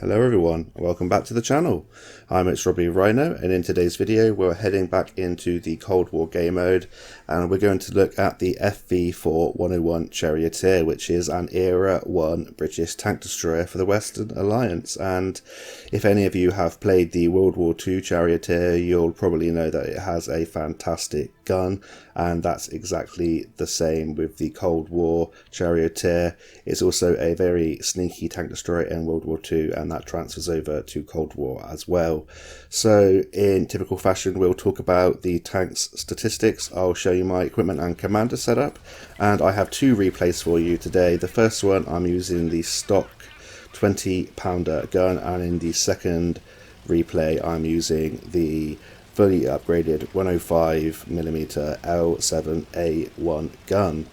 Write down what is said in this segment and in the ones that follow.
Hello everyone, welcome back to the channel. I'm wwII, and in today's video we're heading back into the Cold War game mode, and we're going to look at the FV4101 Charioteer, which is an Era 1 British tank destroyer for the Western Alliance. And if any of you have played the World War II Charioteer, you'll probably know that it has a fantastic gun, and that's exactly the same with the Cold War Charioteer. It's also a very sneaky tank destroyer in World War II, and that transfers over to Cold War as well. So in typical fashion, we'll talk about the tank's statistics. I'll show you my equipment and commander setup, and I have two replays for you today. The first one, I'm using the stock 20-pounder gun, and in the second replay I'm using the fully upgraded 105mm L7A1 gun.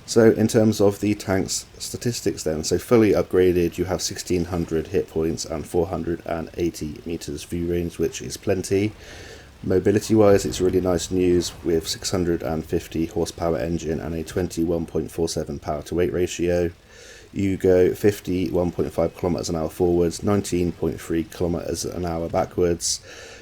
So in terms of the tank's statistics then, so fully upgraded you have 1600 hit points and 480 meters view range, which is plenty. Mobility wise, it's really nice news with 650 horsepower engine and a 21.47 power to weight ratio. You go 51.5 kilometers an hour forwards, 19.3 kilometers an hour backwards.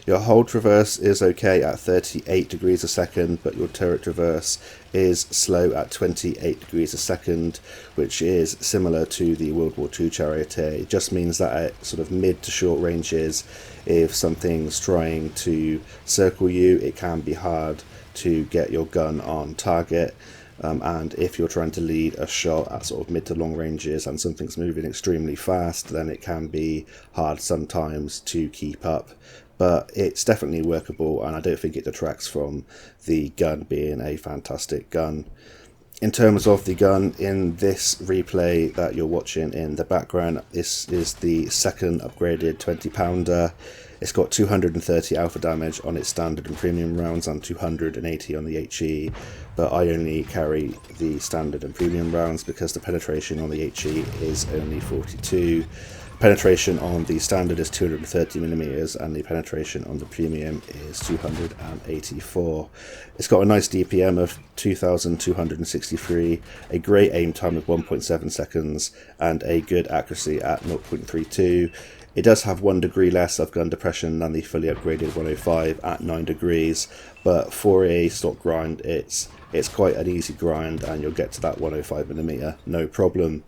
Your hold traverse is okay at 38 degrees a second, but your turret traverse is slow at 28 degrees a second, which is similar to the World War II Charioteer. It just means that at sort of mid to short ranges, if something's trying to circle you, it can be hard to get your gun on target. And if you're trying to lead a shot at sort of mid to long ranges and something's moving extremely fast, then it can be hard sometimes to keep up. But it's definitely workable, and I don't think it detracts from the gun being a fantastic gun. In terms of the gun, in this replay that you're watching in the background, this is the second upgraded 20-pounder. It's got 230 alpha damage on its standard and premium rounds and 280 on the HE, but I only carry the standard and premium rounds because the penetration on the HE is only 42. Penetration on the standard is 230mm and the penetration on the premium is 284. It's got a nice DPM of 2263, a great aim time of 1.7 seconds and a good accuracy at 0.32. It does have 1 degree less of gun depression than the fully upgraded 105 at 9 degrees, but for a stock grind it's quite an easy grind and you'll get to that 105mm no problem.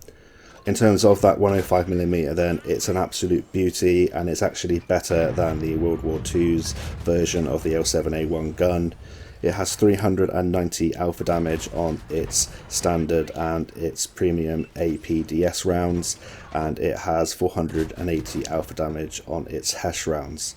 In terms of that 105mm then, it's an absolute beauty, and it's actually better than the World War II's version of the L7A1 gun. It has 390 alpha damage on its standard and its premium APDS rounds, and it has 480 alpha damage on its HESH rounds.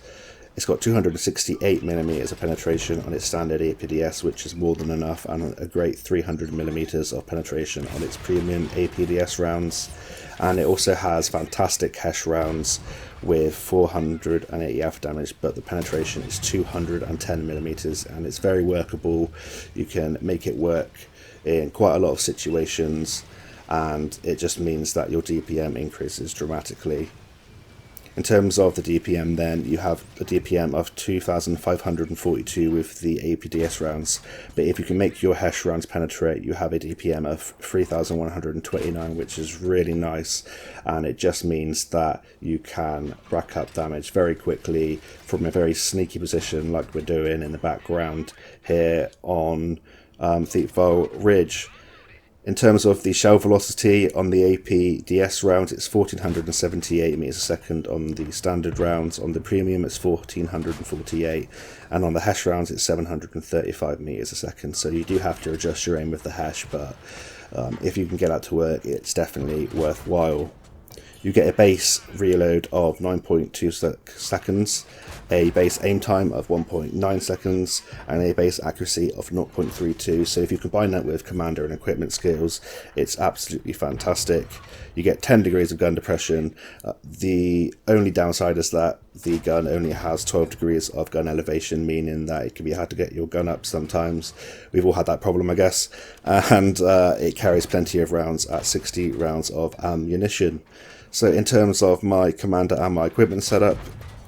It's got 268mm of penetration on its standard APDS, which is more than enough, and a great 300mm of penetration on its premium APDS rounds. And it also has fantastic HESH rounds with 480 alpha damage, but the penetration is 210mm, and it's very workable. You can make it work in quite a lot of situations, and it just means that your DPM increases dramatically. In terms of the DPM then, you have a DPM of 2542 with the APDS rounds, but if you can make your HESH rounds penetrate, you have a DPM of 3129, which is really nice, and it just means that you can rack up damage very quickly from a very sneaky position like we're doing in the background here on Thiepval Ridge. In terms of the shell velocity on the APDS rounds, it's 1478 meters a second on the standard rounds. On the premium, it's 1448, and on the HESH rounds, it's 735 meters a second. So you do have to adjust your aim with the HESH, but if you can get that to work, it's definitely worthwhile. You get a base reload of 9.2 seconds, a base aim time of 1.9 seconds, and a base accuracy of 0.32. So if you combine that with commander and equipment skills, it's absolutely fantastic. You get 10 degrees of gun depression. The only downside is that the gun only has 12 degrees of gun elevation, meaning that it can be hard to get your gun up sometimes. We've all had that problem, I guess. And it carries plenty of rounds at 60 rounds of ammunition. So in terms of my commander and my equipment setup,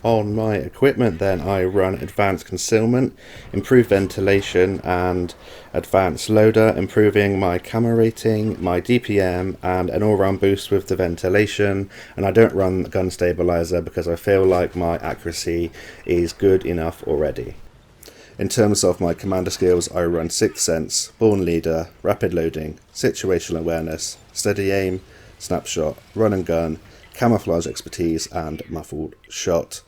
On my equipment then I run advanced concealment, improved ventilation and advanced loader, improving my camo rating, my DPM and an all-round boost with the ventilation, and I don't run gun stabilizer because I feel like my accuracy is good enough already. In terms of my commander skills, I run Sixth Sense, Born Leader, Rapid Loading, Situational Awareness, Steady Aim, Snapshot, Run and Gun, Camouflage Expertise and Muffled Shot.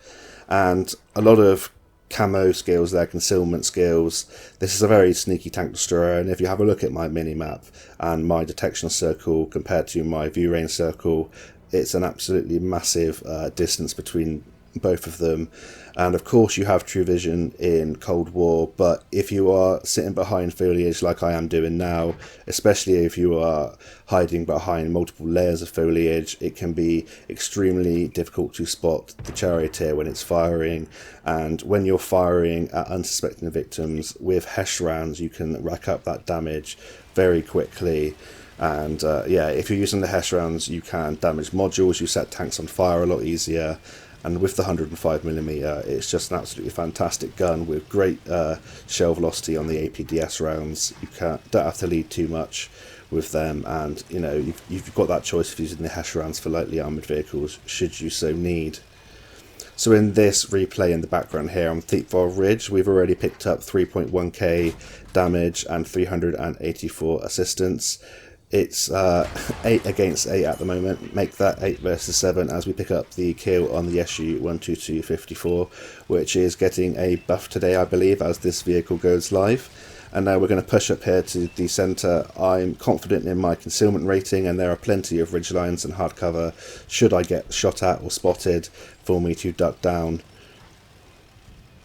And a lot of camo skills there, concealment skills. This is a very sneaky tank destroyer, and if you have a look at my mini-map and my detection circle compared to my view range circle, it's an absolutely massive distance between both of them. And of course you have true vision in Cold War, but if you are sitting behind foliage like I am doing now, especially if you are hiding behind multiple layers of foliage, it can be extremely difficult to spot the Charioteer when it's firing. And when you're firing at unsuspecting victims with HESH rounds, you can rack up that damage very quickly. And yeah, if you're using the HESH rounds, you can damage modules, you set tanks on fire a lot easier. And with the 105mm, it's just an absolutely fantastic gun with great shell velocity on the APDS rounds. You don't have to lead too much with them, and you know you've got that choice of using the HESH rounds for lightly armoured vehicles should you so need. So in this replay in the background here on Thiepval Ridge, we've already picked up 3.1k damage and 384 assistance. It's 8 against 8 at the moment. Make that 8 versus 7 as we pick up the kill on the SU-12254, which is getting a buff today, I believe, as this vehicle goes live. And now we're going to push up here to the centre. I'm confident in my concealment rating, and there are plenty of ridgelines and hard cover should I get shot at or spotted for me to duck down.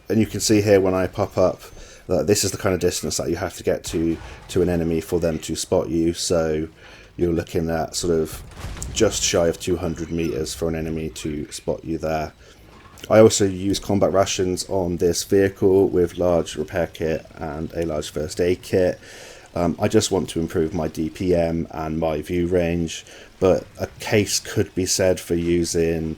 And you can see here when I pop up that this is the kind of distance that you have to get to an enemy for them to spot you. So you're looking at sort of just shy of 200 meters for an enemy to spot you there. I also use combat rations on this vehicle with large repair kit and a large first aid kit. I just want to improve my DPM and my view range, but a case could be said for using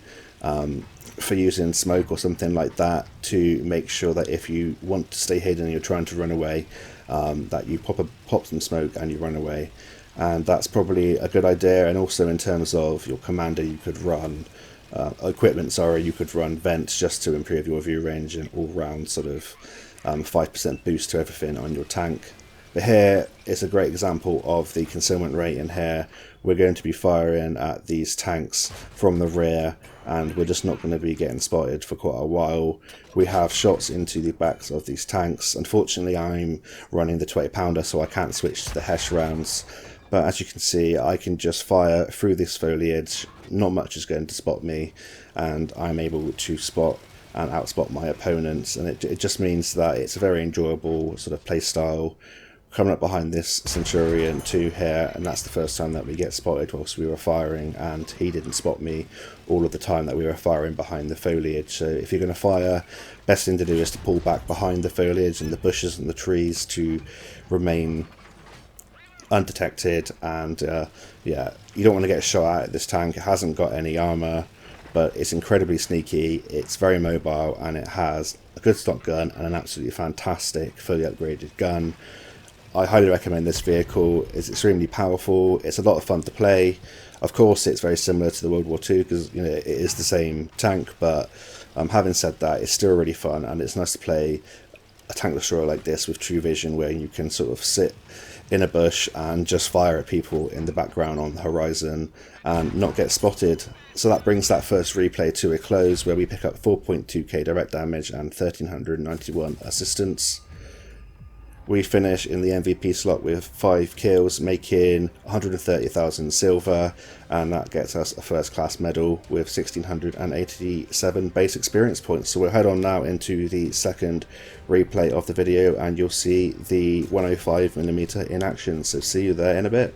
smoke or something like that to make sure that if you want to stay hidden and you're trying to run away, that you pop some smoke and you run away. And that's probably a good idea. And also in terms of your commander, you could run you could run vents just to improve your view range and all round sort of 5% boost to everything on your tank. But here is a great example of the concealment rate. In here we're going to be firing at these tanks from the rear, and we're just not going to be getting spotted for quite a while. We have shots into the backs of these tanks. Unfortunately I'm running the 20 pounder, so I can't switch to the HESH rounds, but as you can see I can just fire through this foliage. Not much is going to spot me, and I'm able to spot and outspot my opponents, and it just means that it's a very enjoyable sort of play style. Coming up behind this Centurion 2 here, and that's the first time that we get spotted whilst we were firing, and he didn't spot me all of the time that we were firing behind the foliage. So if you're going to fire, best thing to do is to pull back behind the foliage and the bushes and the trees to remain undetected. And yeah, you don't want to get shot at this tank. It hasn't got any armor, but it's incredibly sneaky, it's very mobile, and it has a good stock gun and an absolutely fantastic fully upgraded gun. I highly recommend this vehicle. It's extremely powerful, it's a lot of fun to play. Of course it's very similar to the World War II because you know it is the same tank, but having said that, it's still really fun, and it's nice to play a tank destroyer like this with true vision, where you can sort of sit in a bush and just fire at people in the background on the horizon and not get spotted. So that brings that first replay to a close, where we pick up 4.2k direct damage and 1391 assistance. We finish in the MVP slot with 5 kills, making 130,000 silver, and that gets us a first class medal with 1687 base experience points. So we'll head on now into the second replay of the video, and you'll see the 105mm in action. So see you there in a bit.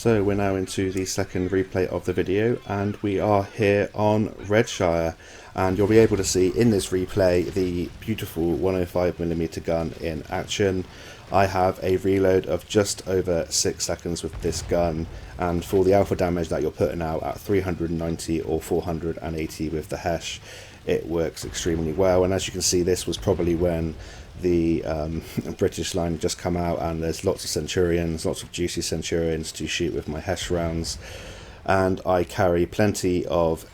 So we're now into the second replay of the video, and we are here on Redshire, and you'll be able to see in this replay the beautiful 105mm gun in action. I have a reload of just over 6 seconds with this gun, and for the alpha damage that you're putting out at 390 or 480 with the Hesh, it works extremely well. And as you can see, this was probably when the British line had just come out, and there's lots of Centurions, lots of juicy Centurions to shoot with my Hesh rounds, and I carry plenty of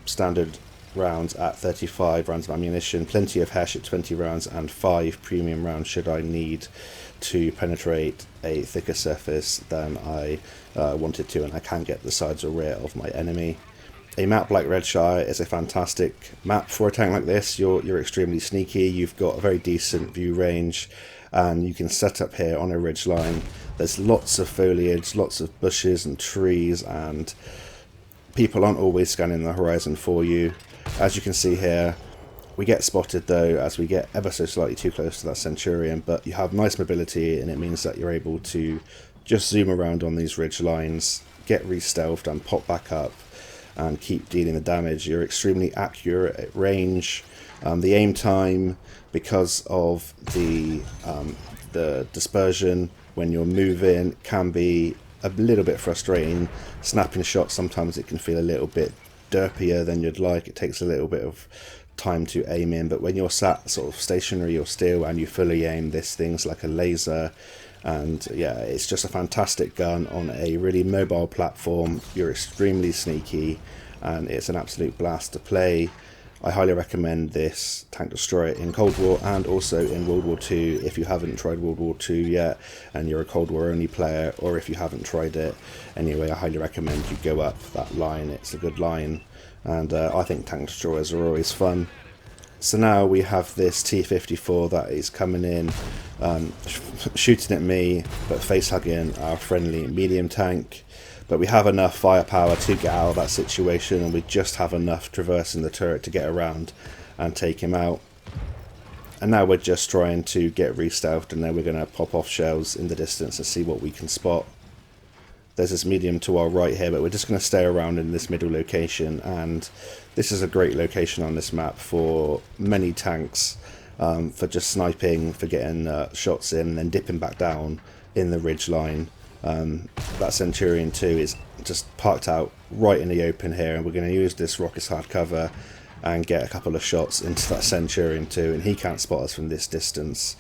standard rounds at 35 rounds of ammunition, plenty of Hesh at 20 rounds, and 5 premium rounds should I need to penetrate a thicker surface than I wanted to, and I can get the sides or rear of my enemy. A map like Redshire is a fantastic map for a tank like this. You're extremely sneaky, you've got a very decent view range, and you can set up here on a ridge line. There's lots of foliage, lots of bushes and trees, and people aren't always scanning the horizon for you. As you can see here, we get spotted though as we get ever so slightly too close to that Centurion, but you have nice mobility, and it means that you're able to just zoom around on these ridge lines, get re-stealthed and pop back up and keep dealing the damage. You're extremely accurate at range. The aim time, because of the dispersion when you're moving, can be a little bit frustrating. Snapping shots, sometimes it can feel a little bit derpier than you'd like. It takes a little bit of time to aim in, but when you're sat sort of stationary or still and you fully aim, this thing's like a laser. And yeah, it's just a fantastic gun on a really mobile platform. You're extremely sneaky, and it's an absolute blast to play. I highly recommend this tank destroyer in Cold War and also in World War II if you haven't tried World War II yet and you're a Cold War only player, or if you haven't tried it. Anyway, I highly recommend you go up that line. It's a good line, and I think tank destroyers are always fun. So now we have this T-54 that is coming in, shooting at me, but face-hugging our friendly medium tank. But we have enough firepower to get out of that situation, and we just have enough traversing the turret to get around and take him out. And now we're just trying to get re-stealthed, and then we're going to pop off shells in the distance and see what we can spot. There's this medium to our right here, but we're just going to stay around in this middle location, and this is a great location on this map for many tanks, for just sniping, for getting shots in and then dipping back down in the ridge line. That Centurion 2 is just parked out right in the open here, and we're going to use this rocket's hard cover and get a couple of shots into that Centurion 2, and he can't spot us from this distance,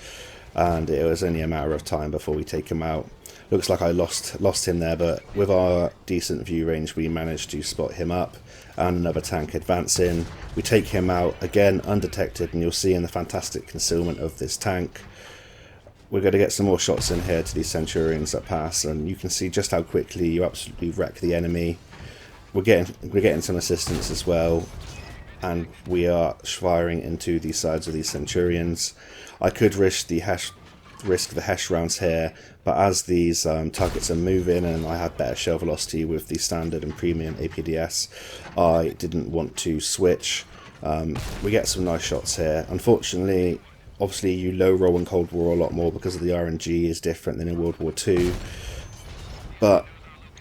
and it was only a matter of time before we take him out. Looks like I lost him there, but with our decent view range we managed to spot him up, and another tank advancing. We take him out again undetected, and you'll see in the fantastic concealment of this tank. We're going to get some more shots in here to these Centurions that pass, and you can see just how quickly you absolutely wreck the enemy. We're getting some assistance as well, and we are firing into the sides of these Centurions. I could risk the Hesh rounds here, but as these targets are moving and I had better shell velocity with the standard and premium APDS, I didn't want to switch. We get some nice shots here. Unfortunately, obviously you low roll in Cold War a lot more because of the RNG is different than in World War II, but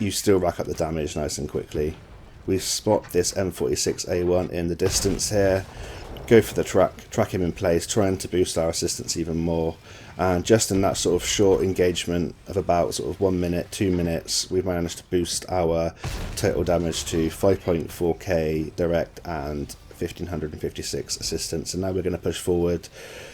you still rack up the damage nice and quickly. We spot this M46A1 in the distance here, go for the track him in place, trying to boost our assistance even more, and just in that sort of short engagement of about sort of 1 minute, 2 minutes, we've managed to boost our total damage to 5.4k direct and 1556 assistance. And now we're going to push forward.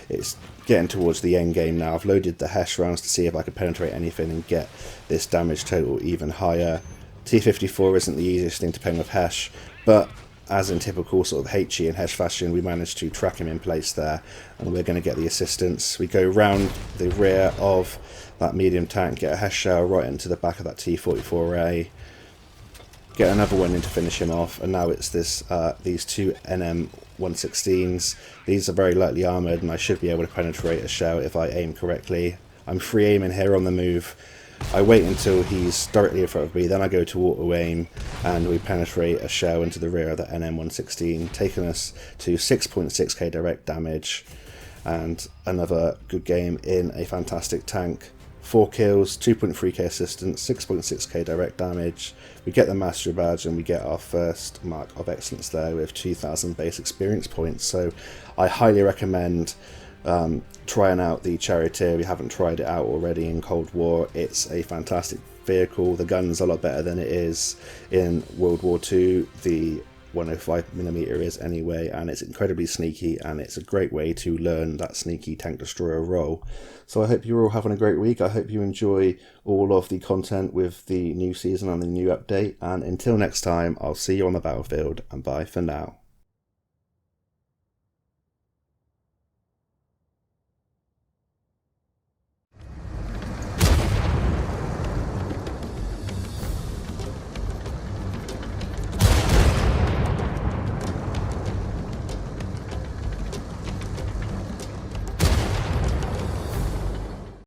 It's getting towards the end game now. I've loaded the Hesh rounds to see if I can penetrate anything and get this damage total even higher. T-54 isn't the easiest thing to pen with Hesh, but as in typical sort of HE and Hesh fashion, we managed to track him in place there, and we're going to get the assistance. We go round the rear of that medium tank, get a Hesh shell right into the back of that T-44A, get another one in to finish him off, and now it's this these two NM116s. These are very lightly armoured, and I should be able to penetrate a shell if I aim correctly. I'm free aiming here on the move. I wait until he's directly in front of me, then I go to auto aim, and we penetrate a shell into the rear of the NM116, taking us to 6.6k direct damage, and another good game in a fantastic tank. 4 kills, 2.3k assistance, 6.6k direct damage. We get the Master Badge and we get our first mark of excellence there with 2,000 base experience points. So I highly recommend trying out the Charioteer if you haven't tried it out already in Cold War. It's a fantastic vehicle. The gun's a lot better than it is in World War II. The 105mm is anyway, and it's incredibly sneaky, and it's a great way to learn that sneaky tank destroyer role. So I hope you're all having a great week. I hope you enjoy all of the content with the new season and the new update, and until next time, I'll see you on the battlefield, and bye for now.